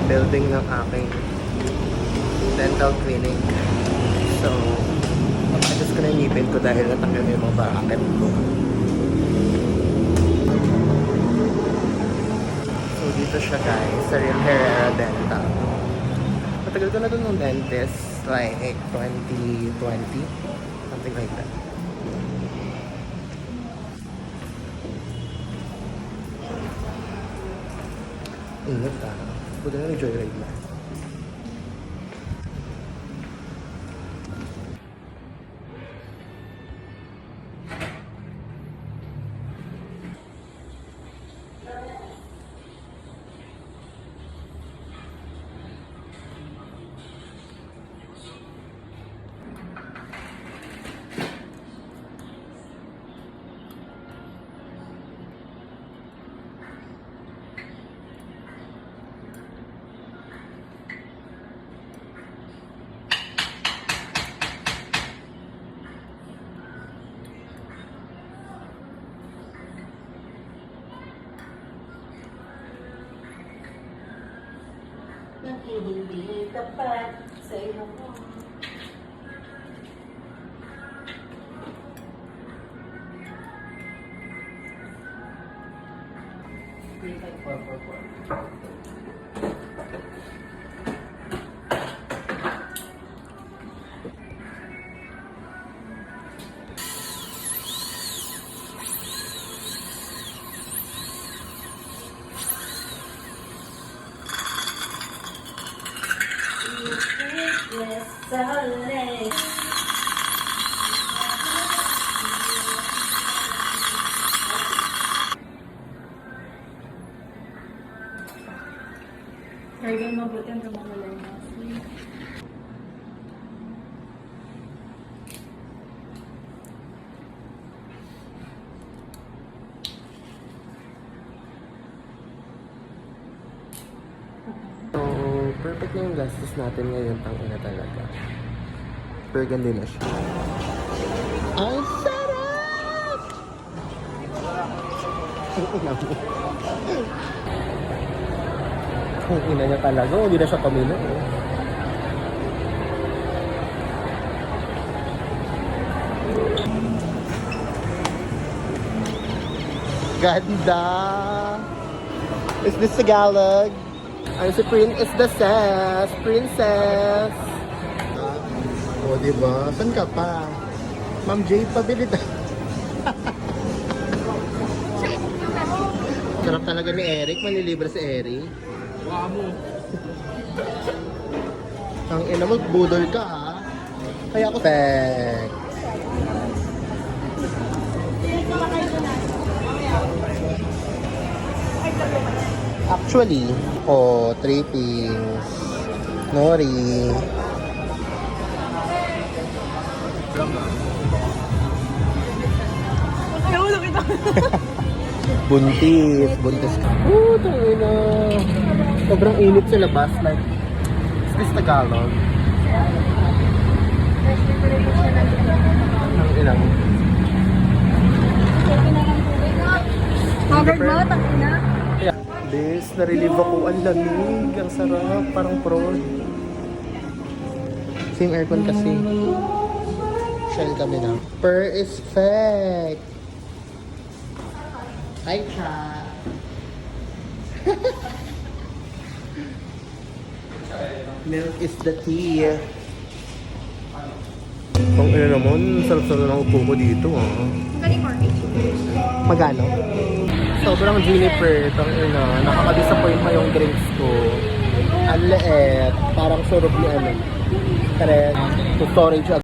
building ng aking dental clinic. So, adjust ko na yung ngipin ko dahil natanggal yung mga bracket ko. So, dito siya guys, sa Real Herrera Dental. Matagal ko na doon ng dentist, like 2020, something like that. Ingat ka. Buti na nag-joyride na. Nang hindi tapat sa iyo ko. Yes, darling. Kaya mabuti ang tumagalay na. So, perfect na yung gastos natin ngayon. Tangina talaga. Burgundy na siya. Ang sarap! Ang ina mo. Ang ina niya talaga. Hindi na siya pamino. Ganda! Is this Tagalog? Ano si is the princess. O, diba? Saan ka pa? Ma'am Jade, pabili na. Sarap talaga ni Eric. Manilibre si Eric. Wamo. Ang ina mo, budol ka ha. Kaya ako perfect. Actually, trippings, nori. Ayaw na kita. Buntis. Tangina. Sobrang init sa labas. Like, is this Tagalog? Ang ina mo. Covered mo, takina. Bes, na-relieve ako. Ang lamig. Ang sarap. Parang prod. Same aircon kasi. Shell kami na. Per is fake. Hi, chat. Milk is the tea. Kung ina naman, sarap-sarap ng upo ko dito, ha. Magano? Sobrang Juniper, tangina. Nakaka-disappoint pa yung drinks ko. Ang leet. Parang surog ni ano. Kaya, to storage